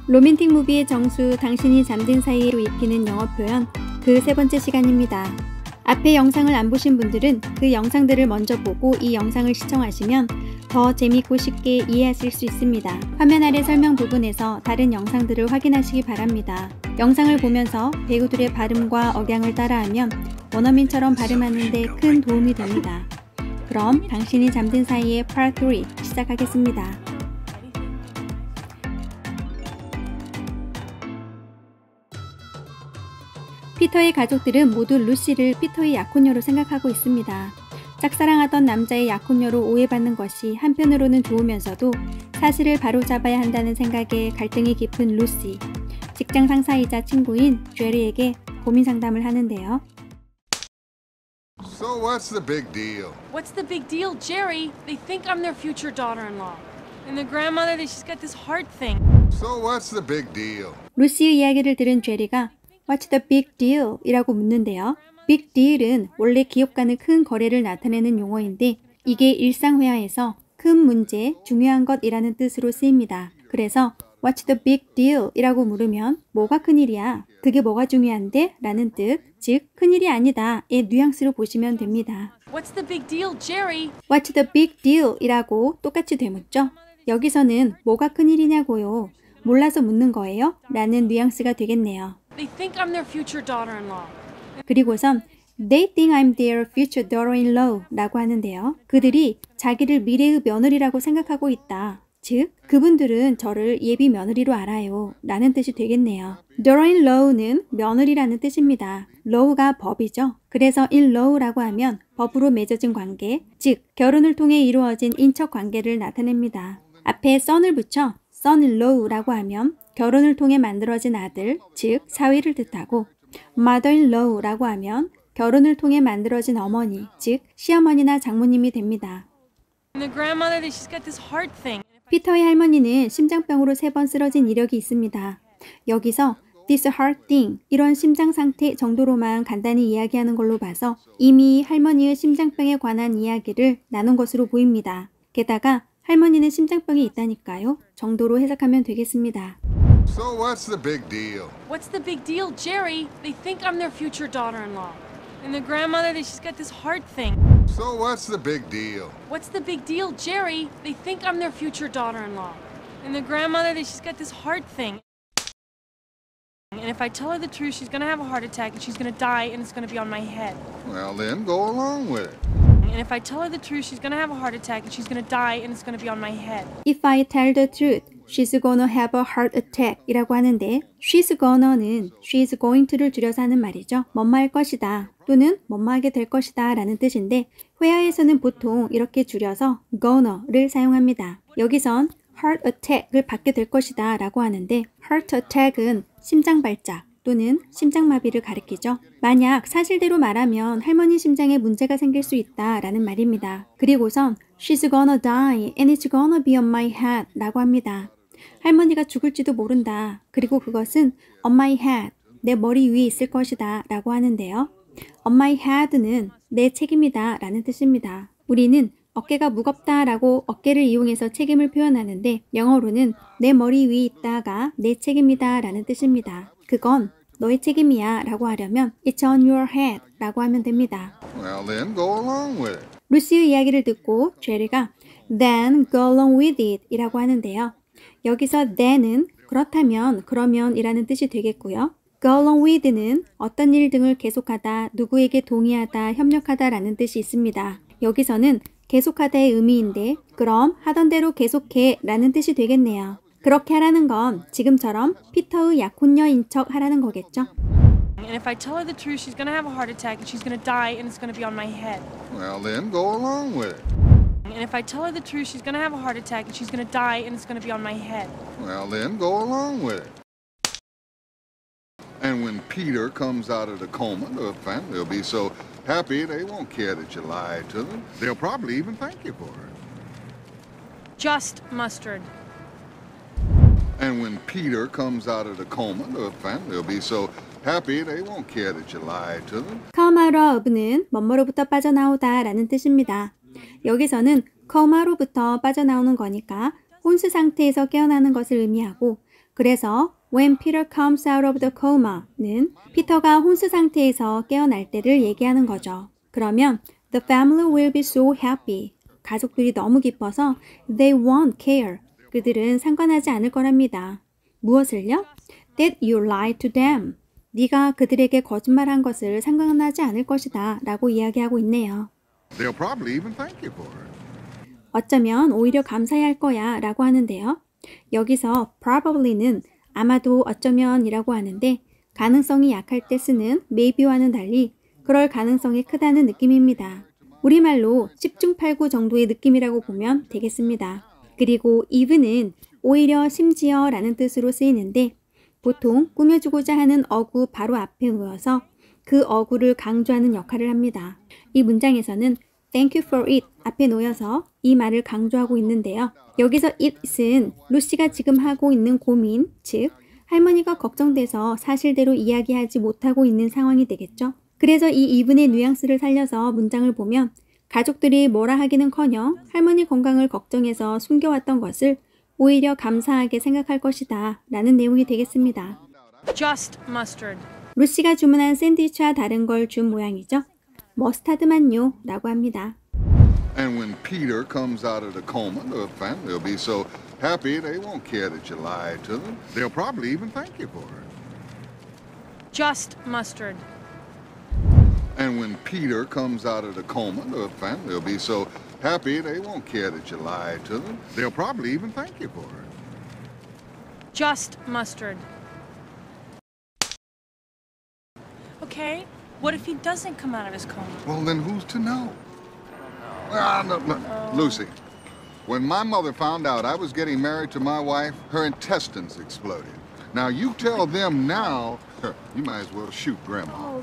로맨틱 무비의 정수, 당신이 잠든 사이에로 익히는 영어 표현, 그 세 번째 시간입니다. 앞에 영상을 안 보신 분들은 그 영상들을 먼저 보고 이 영상을 시청하시면 더 재밌고 쉽게 이해하실 수 있습니다. 화면 아래 설명 부분에서 다른 영상들을 확인하시기 바랍니다. 영상을 보면서 배우들의 발음과 억양을 따라하면 원어민처럼 발음하는 데 큰 도움이 됩니다. 그럼 당신이 잠든 사이에 Part 3 시작하겠습니다. 피터의 가족들은 모두 루시를 피터의 약혼녀로 생각하고 있습니다. 짝사랑하던 남자의 약혼녀로 오해받는 것이 한편으로는 좋으면서도 사실을 바로잡아야 한다는 생각에 갈등이 깊은 루시. 직장 상사이자 친구인 제리에게 고민 상담을 하는데요. So what's the big deal? What's the big deal, Jerry? They think I'm their future daughter-in-law. And the grandmother, she's got this heart thing. So what's the big deal? 루시의 이야기를 들은 제리가 What's the big deal? 이라고 묻는데요. big deal은 원래 기업 간의 큰 거래를 나타내는 용어인데 이게 일상회화에서 큰 문제, 중요한 것이라는 뜻으로 쓰입니다. 그래서 What's the big deal? 이라고 물으면 뭐가 큰일이야? 그게 뭐가 중요한데? 라는 뜻, 즉 큰일이 아니다 의 뉘앙스로 보시면 됩니다. What's the big deal, Jerry? What's the big deal? 이라고 똑같이 되묻죠. 여기서는 뭐가 큰일이냐고요? 몰라서 묻는 거예요? 라는 뉘앙스가 되겠네요. They think I'm their future daughter-in-law. 그리고선 They think I'm their future daughter-in-law 라고 하는데요. 그들이 자기를 미래의 며느리라고 생각하고 있다. 즉, 그분들은 저를 예비 며느리로 알아요. 라는 뜻이 되겠네요. daughter-in-law는 며느리라는 뜻입니다. law가 법이죠. 그래서 in-law라고 하면 법으로 맺어진 관계, 즉 결혼을 통해 이루어진 인척 관계를 나타냅니다. 앞에 son을 붙여 son-in-law라고 하면 결혼을 통해 만들어진 아들, 즉 사위를 뜻하고 mother-in-law라고 하면 결혼을 통해 만들어진 어머니, 즉 시어머니나 장모님이 됩니다. And the grandmother, she's got this heart thing. 피터의 할머니는 심장병으로 3번 쓰러진 이력이 있습니다. 여기서 this heart thing, 이런 심장 상태 정도로만 간단히 이야기하는 걸로 봐서 이미 할머니의 심장병에 관한 이야기를 나눈 것으로 보입니다. 게다가 할머니는 심장병이 있다니까요. 정도로 해석하면 되겠습니다. So what's the big deal? What's the big deal, Jerry? They think I'm their future daughter-in-law. And the grandmother, she's got this heart thing. So what's the big deal? What's the big deal, Jerry? They think I'm their future daughter-in-law. And the grandmother, she's got this heart thing. And if I tell her the truth, she's gonna have a heart attack and she's gonna die and it's gonna be on my head. Well, then go along with it. And if I tell her the truth, she's gonna have a heart attack and she's gonna die and it's gonna be on my head. If I tell the truth, she's gonna have a heart attack 이라고 하는데 she's gonna는 she's going to를 줄여서 하는 말이죠. 뭐뭐할 것이다 또는 뭐뭐하게 될 것이다 라는 뜻인데 회화에서는 보통 이렇게 줄여서 gonna를 사용합니다. 여기선 heart attack을 받게 될 것이다 라고 하는데 heart attack은 심장발작 또는 심장마비를 가리키죠. 만약 사실대로 말하면 할머니 심장에 문제가 생길 수 있다 라는 말입니다. 그리고선 She's gonna die and it's gonna be on my head 라고 합니다. 할머니가 죽을지도 모른다. 그리고 그것은 on my head, 내 머리 위에 있을 것이다 라고 하는데요. on my head는 내 책임이다 라는 뜻입니다. 우리는 어깨가 무겁다 라고 어깨를 이용해서 책임을 표현하는데 영어로는 내 머리 위에 있다가 내 책임이다 라는 뜻입니다. 그건 너의 책임이야 라고 하려면 It's on your head 라고 하면 됩니다. Well, then go along with it. 루시의 이야기를 듣고 제리가 Then go along with it 이라고 하는데요. 여기서 then은 그렇다면, 그러면 이라는 뜻이 되겠고요. Go along with는 어떤 일 등을 계속하다, 누구에게 동의하다, 협력하다 라는 뜻이 있습니다. 여기서는 계속하다의 의미인데 그럼 하던 대로 계속해 라는 뜻이 되겠네요. 그렇게 하라는 건 지금처럼 피터의 약혼녀인 척 하라는 거겠죠. And if I tell her the truth, she's gonna have a heart attack and she's gonna die and it's gonna be on my head. Well, then go along with it. And if I tell her the truth, she's gonna have a heart attack and she's gonna die and it's gonna be on my head. Well, then go along with it. And when Peter comes out of the coma, the family will be so happy they won't care that you lied to them. They'll probably even thank you for it. Just mustard. And when Peter comes out of the coma, the family will be so happy they won't care that you lied to them. Come out of는 뭐뭐로부터 빠져나오다 라는 뜻입니다. 여기서는 come로부터 빠져나오는 거니까 혼수 상태에서 깨어나는 것을 의미하고 그래서 when Peter comes out of the coma는 피터가 혼수 상태에서 깨어날 때를 얘기하는 거죠. 그러면 the family will be so happy. 가족들이 너무 기뻐서 they won't care. 그들은 상관하지 않을 거랍니다. 무엇을요? That you lied to them. 네가 그들에게 거짓말한 것을 상관하지 않을 것이다 라고 이야기하고 있네요. They'll probably even thank you for it. 어쩌면 오히려 감사해할 거야 라고 하는데요. 여기서 probably는 아마도 어쩌면이라고 하는데 가능성이 약할 때 쓰는 maybe와는 달리 그럴 가능성이 크다는 느낌입니다. 우리말로 10중 8구 정도의 느낌이라고 보면 되겠습니다. 그리고 even은 오히려 심지어 라는 뜻으로 쓰이는데 보통 꾸며주고자 하는 어구 바로 앞에 놓여서 그 어구를 강조하는 역할을 합니다. 이 문장에서는 Thank you for it 앞에 놓여서 이 말을 강조하고 있는데요. 여기서 it은 루시가 지금 하고 있는 고민, 즉 할머니가 걱정돼서 사실대로 이야기하지 못하고 있는 상황이 되겠죠. 그래서 이 even의 뉘앙스를 살려서 문장을 보면 가족들이 뭐라 하기는커녕 할머니 건강을 걱정해서 숨겨왔던 것을 오히려 감사하게 생각할 것이다 라는 내용이 되겠습니다. Just mustard. 루시가 주문한 샌드위치와 다른 걸 준 모양이죠. 머스타드만요 라고 합니다. And when Peter comes out of the coma, the family will be so happy they won't care that you lied to them. They'll probably even thank you for it. Just mustard. And when Peter comes out of the coma, the family will be so happy they won't care that you lied to them. They'll probably even thank you for it. Just mustard. Okay, what if he doesn't come out of his coma? Well, then who's to know? No. Lucy, when my mother found out I was getting married to my wife, her intestines exploded. Now, you tell them now, you might as well shoot Grandma.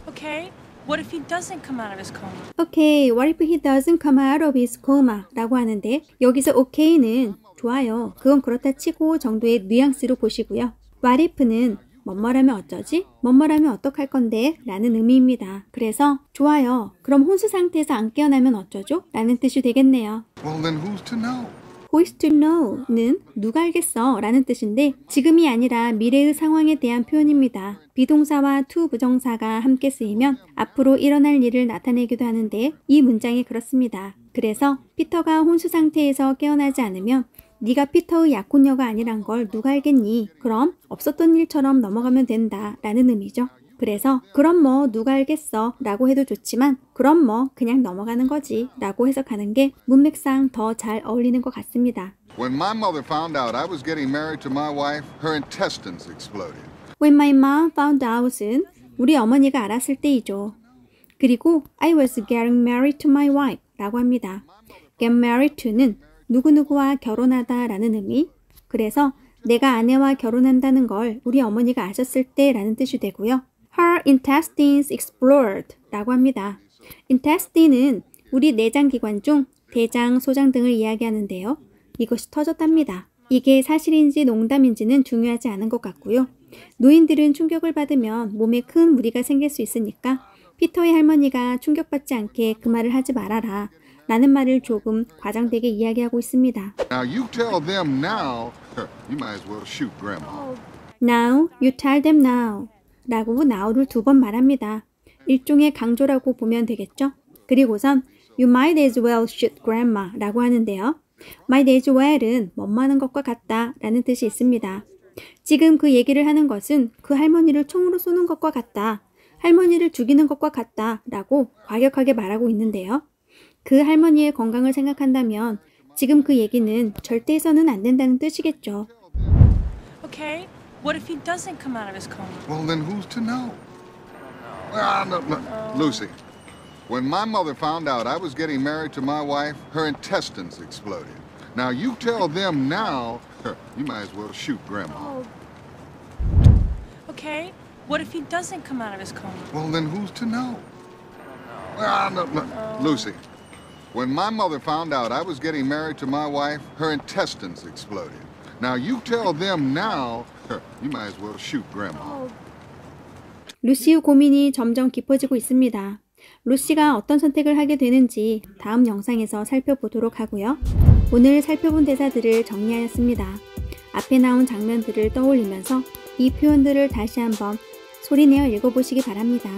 Okay, what if he doesn't come out of his coma? Okay, what if he doesn't come out of his coma? 라고 하는데 여기서 okay는 좋아요. 그건 그렇다 치고 정도의 뉘앙스로 보시고요. What if는 뭐뭐라면 어쩌지? 뭐뭐라면 어떡할 건데? 라는 의미입니다. 그래서 좋아요. 그럼 혼수 상태에서 안 깨어나면 어쩌죠? 라는 뜻이 되겠네요. Well, then who's to know? Who is to know는 누가 알겠어? 라는 뜻인데 지금이 아니라 미래의 상황에 대한 표현입니다. 비동사와 to 부정사가 함께 쓰이면 앞으로 일어날 일을 나타내기도 하는데 이 문장이 그렇습니다. 그래서 피터가 혼수 상태에서 깨어나지 않으면 네가 피터의 약혼녀가 아니란 걸 누가 알겠니? 그럼 없었던 일처럼 넘어가면 된다 라는 의미죠. 그래서 그럼 뭐 누가 알겠어 라고 해도 좋지만 그럼 뭐 그냥 넘어가는 거지 라고 해석하는 게 문맥상 더 잘 어울리는 것 같습니다. When my mother found out I was getting married to my wife, her intestines exploded. When my mom found out은 우리 어머니가 알았을 때이죠. 그리고 I was getting married to my wife 라고 합니다. Get married to는 누구누구와 결혼하다 라는 의미. 그래서 내가 아내와 결혼한다는 걸 우리 어머니가 아셨을 때 라는 뜻이 되고요. Her intestines exploded 라고 합니다. intestine은 우리 내장기관 중 대장, 소장 등을 이야기하는데요. 이것이 터졌답니다. 이게 사실인지 농담인지는 중요하지 않은 것 같고요. 노인들은 충격을 받으면 몸에 큰 무리가 생길 수 있으니까 피터의 할머니가 충격받지 않게 그 말을 하지 말아라 라는 말을 조금 과장되게 이야기하고 있습니다. Now you tell them now, you might as well shoot Grandma. Now, you tell them now 라고 now를 2번 말합니다. 일종의 강조라고 보면 되겠죠? 그리고선 you might as well shoot grandma 라고 하는데요. might as well은 뭐뭐하는 것과 같다 라는 뜻이 있습니다. 지금 그 얘기를 하는 것은 그 할머니를 총으로 쏘는 것과 같다. 할머니를 죽이는 것과 같다 라고 과격하게 말하고 있는데요. 그 할머니의 건강을 생각한다면 지금 그 얘기는 절대 해서는 안 된다는 뜻이겠죠. Okay, what if he doesn't come out of his coma? Well, then who's to know? No. Lucy, when my mother found out I was getting married to my wife, her intestines exploded. Now you tell them now, you might as well shoot Grandma. Okay, what if he doesn't come out of his coma? Well, then who's to know? No. Lucy, when my mother found out I was getting married to my wife, her intestines exploded. Now you tell them now, you might as well shoot Grandma. 루시의 고민이 점점 깊어지고 있습니다. 루시가 어떤 선택을 하게 되는지 다음 영상에서 살펴보도록 하고요. 오늘 살펴본 대사들을 정리하였습니다. 앞에 나온 장면들을 떠올리면서 이 표현들을 다시 한번 소리내어 읽어보시기 바랍니다.